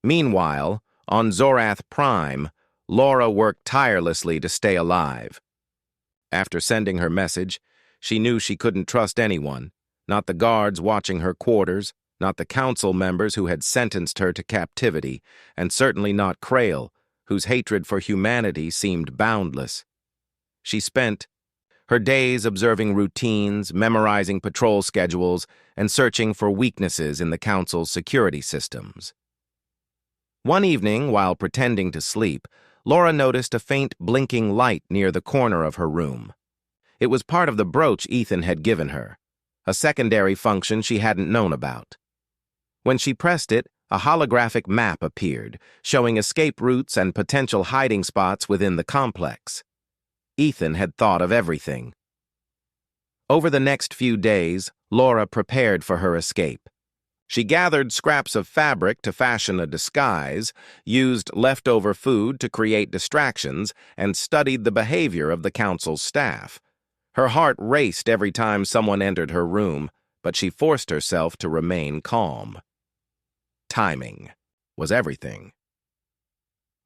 Meanwhile, on Zorath Prime, Laura worked tirelessly to stay alive. After sending her message, she knew she couldn't trust anyone, not the guards watching her quarters, not the Council members who had sentenced her to captivity, and certainly not Krail, whose hatred for humanity seemed boundless. She spent her days observing routines, memorizing patrol schedules, and searching for weaknesses in the Council's security systems. One evening, while pretending to sleep, Laura noticed a faint blinking light near the corner of her room. It was part of the brooch Ethan had given her, a secondary function she hadn't known about. When she pressed it, a holographic map appeared, showing escape routes and potential hiding spots within the complex. Ethan had thought of everything. Over the next few days, Laura prepared for her escape. She gathered scraps of fabric to fashion a disguise, used leftover food to create distractions, and studied the behavior of the Council's staff. Her heart raced every time someone entered her room, but she forced herself to remain calm. Timing was everything.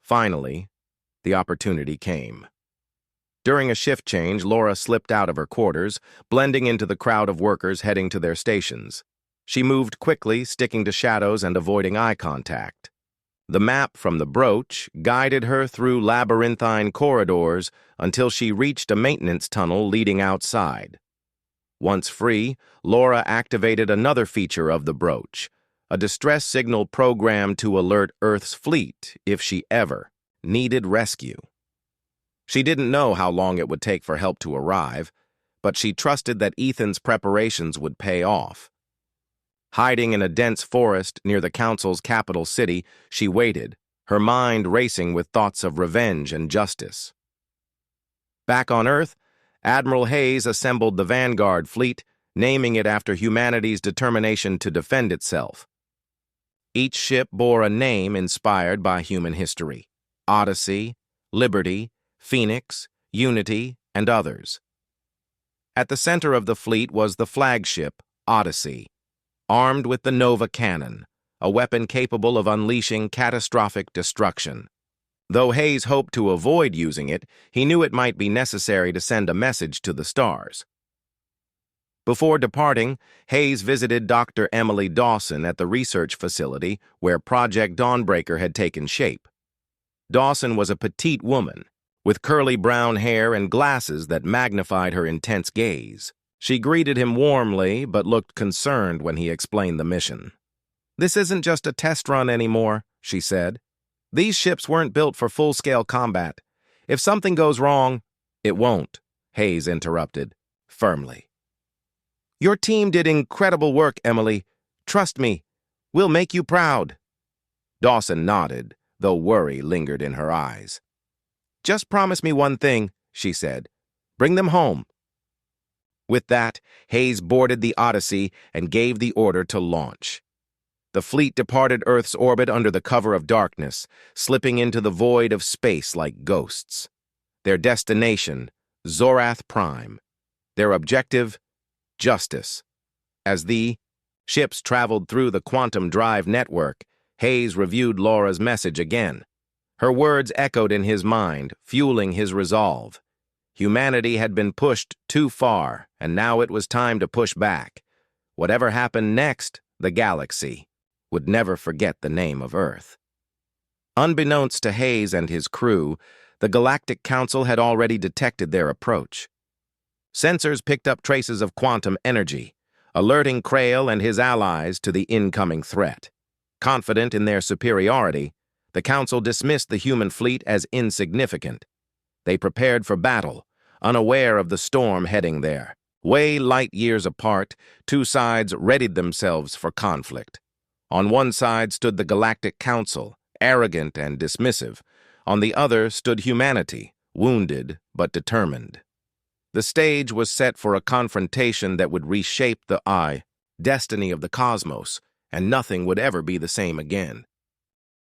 Finally, the opportunity came. During a shift change, Laura slipped out of her quarters, blending into the crowd of workers heading to their stations. She moved quickly, sticking to shadows and avoiding eye contact. The map from the brooch guided her through labyrinthine corridors until she reached a maintenance tunnel leading outside. Once free, Laura activated another feature of the brooch, a distress signal programmed to alert Earth's fleet if she ever needed rescue. She didn't know how long it would take for help to arrive, but she trusted that Ethan's preparations would pay off. Hiding in a dense forest near the Council's capital city, she waited, her mind racing with thoughts of revenge and justice. Back on Earth, Admiral Hayes assembled the Vanguard fleet, naming it after humanity's determination to defend itself. Each ship bore a name inspired by human history: Odyssey, Liberty, Phoenix, Unity, and others. At the center of the fleet was the flagship, Odyssey, armed with the Nova Cannon, a weapon capable of unleashing catastrophic destruction. Though Hayes hoped to avoid using it, he knew it might be necessary to send a message to the stars. Before departing, Hayes visited Dr. Emily Dawson at the research facility where Project Dawnbreaker had taken shape. Dawson was a petite woman, with curly brown hair and glasses that magnified her intense gaze. She greeted him warmly, but looked concerned when he explained the mission. "This isn't just a test run anymore," she said. "These ships weren't built for full-scale combat. If something goes wrong—" "It won't," Hayes interrupted, firmly. "Your team did incredible work, Emily. Trust me, we'll make you proud." Dawson nodded, though worry lingered in her eyes. "Just promise me one thing," she said. "Bring them home." With that, Hayes boarded the Odyssey and gave the order to launch. The fleet departed Earth's orbit under the cover of darkness, slipping into the void of space like ghosts. Their destination, Zorath Prime. Their objective, justice. As the ships traveled through the quantum drive network, Hayes reviewed Laura's message again. Her words echoed in his mind, fueling his resolve. Humanity had been pushed too far, and now it was time to push back. Whatever happened next, the galaxy would never forget the name of Earth. Unbeknownst to Hayes and his crew, the Galactic Council had already detected their approach. Sensors picked up traces of quantum energy, alerting Krail and his allies to the incoming threat. Confident in their superiority, the Council dismissed the human fleet as insignificant. They prepared for battle, unaware of the storm heading there. Way light years apart, two sides readied themselves for conflict. On one side stood the Galactic Council, arrogant and dismissive. On the other stood humanity, wounded but determined. The stage was set for a confrontation that would reshape the destiny of the cosmos, and nothing would ever be the same again.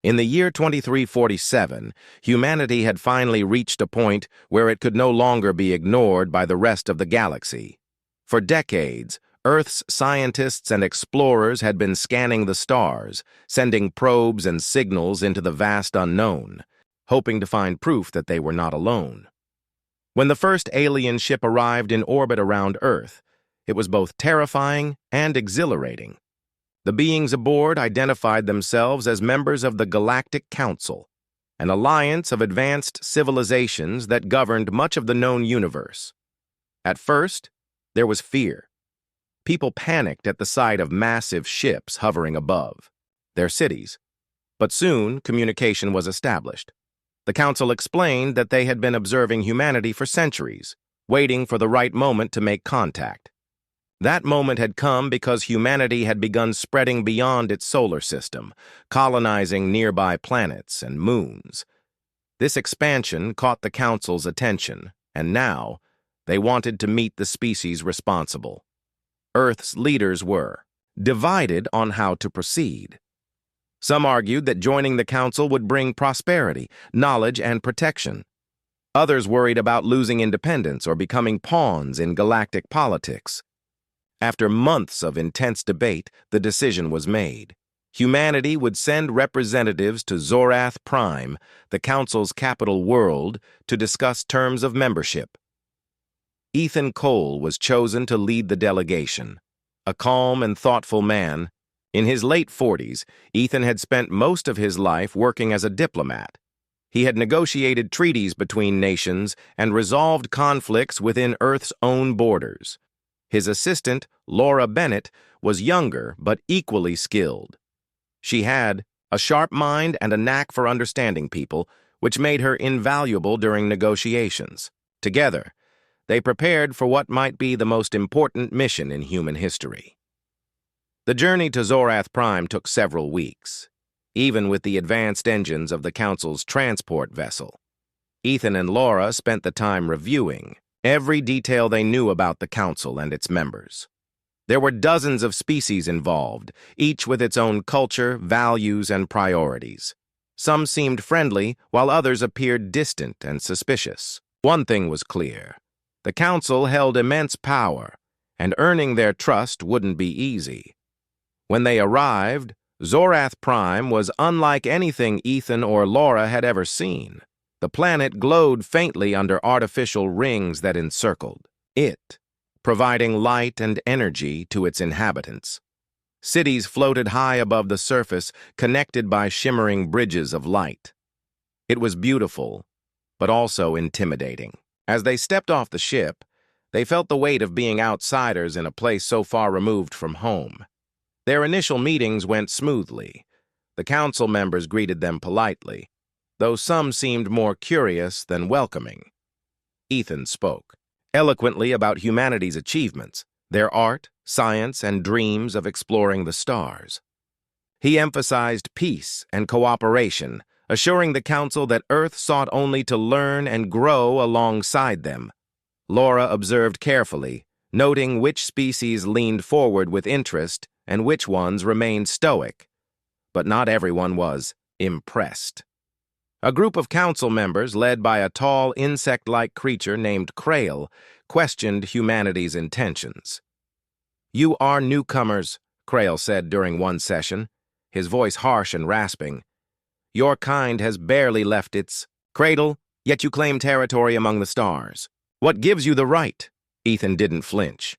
In the year 2347, humanity had finally reached a point where it could no longer be ignored by the rest of the galaxy. For decades, Earth's scientists and explorers had been scanning the stars, sending probes and signals into the vast unknown, hoping to find proof that they were not alone. When the first alien ship arrived in orbit around Earth, it was both terrifying and exhilarating. The beings aboard identified themselves as members of the Galactic Council, an alliance of advanced civilizations that governed much of the known universe. At first, there was fear. People panicked at the sight of massive ships hovering above their cities. But soon, communication was established. The Council explained that they had been observing humanity for centuries, waiting for the right moment to make contact. That moment had come because humanity had begun spreading beyond its solar system, colonizing nearby planets and moons. This expansion caught the Council's attention, and now they wanted to meet the species responsible. Earth's leaders were divided on how to proceed. Some argued that joining the Council would bring prosperity, knowledge, and protection. Others worried about losing independence or becoming pawns in galactic politics. After months of intense debate, the decision was made. Humanity would send representatives to Zorath Prime, the Council's capital world, to discuss terms of membership. Ethan Cole was chosen to lead the delegation. A calm and thoughtful man, in his late 40s, Ethan had spent most of his life working as a diplomat. He had negotiated treaties between nations and resolved conflicts within Earth's own borders. His assistant, Laura Bennett, was younger but equally skilled. She had a sharp mind and a knack for understanding people, which made her invaluable during negotiations. Together, they prepared for what might be the most important mission in human history. The journey to Zorath Prime took several weeks, even with the advanced engines of the Council's transport vessel. Ethan and Laura spent the time reviewing every detail they knew about the Council and its members. There were dozens of species involved, each with its own culture, values, and priorities. Some seemed friendly, while others appeared distant and suspicious. One thing was clear. The Council held immense power, and earning their trust wouldn't be easy. When they arrived, Zorath Prime was unlike anything Ethan or Laura had ever seen. The planet glowed faintly under artificial rings that encircled it, providing light and energy to its inhabitants. Cities floated high above the surface, connected by shimmering bridges of light. It was beautiful, but also intimidating. As they stepped off the ship, they felt the weight of being outsiders in a place so far removed from home. Their initial meetings went smoothly. The council members greeted them politely, though some seemed more curious than welcoming. Ethan spoke eloquently about humanity's achievements, their art, science, and dreams of exploring the stars. He emphasized peace and cooperation, assuring the council that Earth sought only to learn and grow alongside them. Laura observed carefully, noting which species leaned forward with interest and which ones remained stoic. But not everyone was impressed. A group of council members, led by a tall, insect-like creature named Krail, questioned humanity's intentions. "You are newcomers," Krail said during one session, his voice harsh and rasping. "Your kind has barely left its cradle, yet you claim territory among the stars. What gives you the right?" Ethan didn't flinch.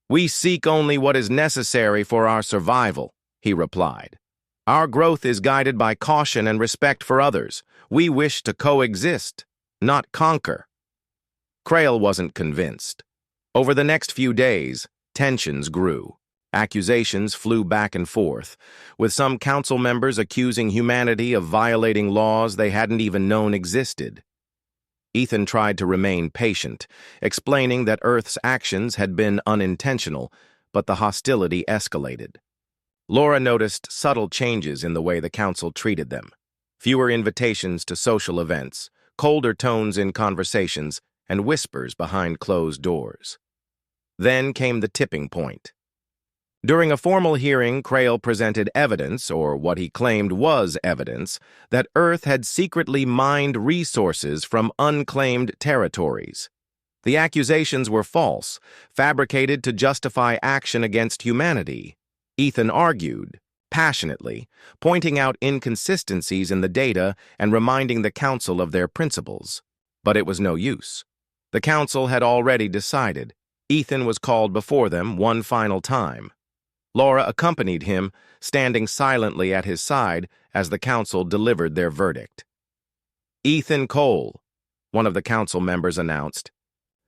"We seek only what is necessary for our survival," he replied. "Our growth is guided by caution and respect for others. We wish to coexist, not conquer." Krail wasn't convinced. Over the next few days, tensions grew. Accusations flew back and forth, with some council members accusing humanity of violating laws they hadn't even known existed. Ethan tried to remain patient, explaining that Earth's actions had been unintentional, but the hostility escalated. Laura noticed subtle changes in the way the council treated them. Fewer invitations to social events, colder tones in conversations, and whispers behind closed doors. Then came the tipping point. During a formal hearing, Krail presented evidence, or what he claimed was evidence, that Earth had secretly mined resources from unclaimed territories. The accusations were false, fabricated to justify action against humanity. Ethan argued, passionately, pointing out inconsistencies in the data and reminding the council of their principles. But it was no use. The council had already decided. Ethan was called before them one final time. Laura accompanied him, standing silently at his side as the council delivered their verdict. "Ethan Cole," one of the council members announced,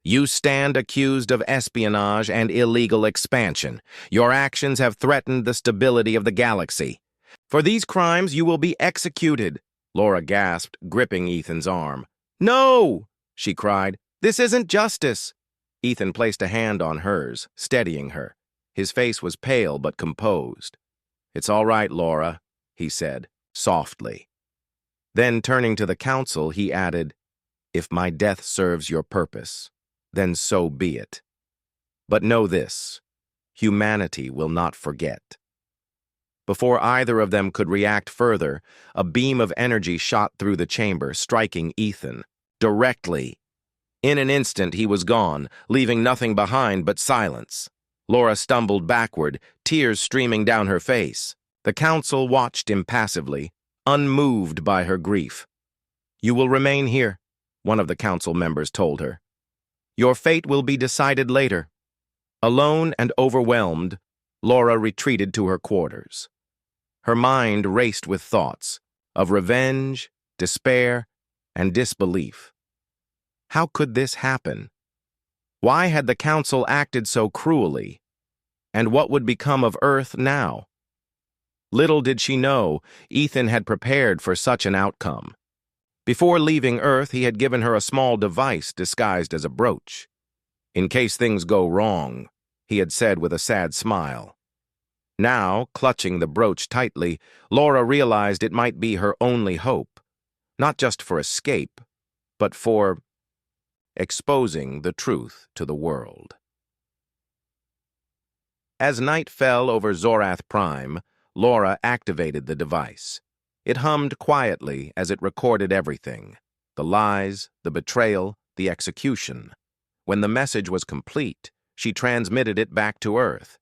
"you stand accused of espionage and illegal expansion. Your actions have threatened the stability of the galaxy. For these crimes, you will be executed," Laura gasped, gripping Ethan's arm. "No!" she cried. "This isn't justice." Ethan placed a hand on hers, steadying her. His face was pale but composed. "It's all right, Laura," he said, softly. Then, turning to the council, he added, "If my death serves your purpose, then so be it. But know this, humanity will not forget." Before either of them could react further, a beam of energy shot through the chamber, striking Ethan directly. In an instant, he was gone, leaving nothing behind but silence. Laura stumbled backward, tears streaming down her face. The council watched impassively, unmoved by her grief. "You will remain here," one of the council members told her. "Your fate will be decided later." Alone and overwhelmed, Laura retreated to her quarters. Her mind raced with thoughts of revenge, despair, and disbelief. How could this happen? Why had the council acted so cruelly? And what would become of Earth now? Little did she know, Ethan had prepared for such an outcome. Before leaving Earth, he had given her a small device disguised as a brooch. "In case things go wrong," he had said with a sad smile. Now, clutching the brooch tightly, Laura realized it might be her only hope, not just for escape, but for exposing the truth to the world. As night fell over Zorath Prime, Laura activated the device. It hummed quietly as it recorded everything: the lies, the betrayal, the execution. When the message was complete, she transmitted it back to Earth.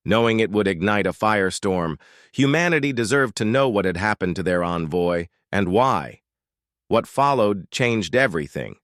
Knowing it would ignite a firestorm, humanity deserved to know what had happened to their envoy and why. What followed changed everything.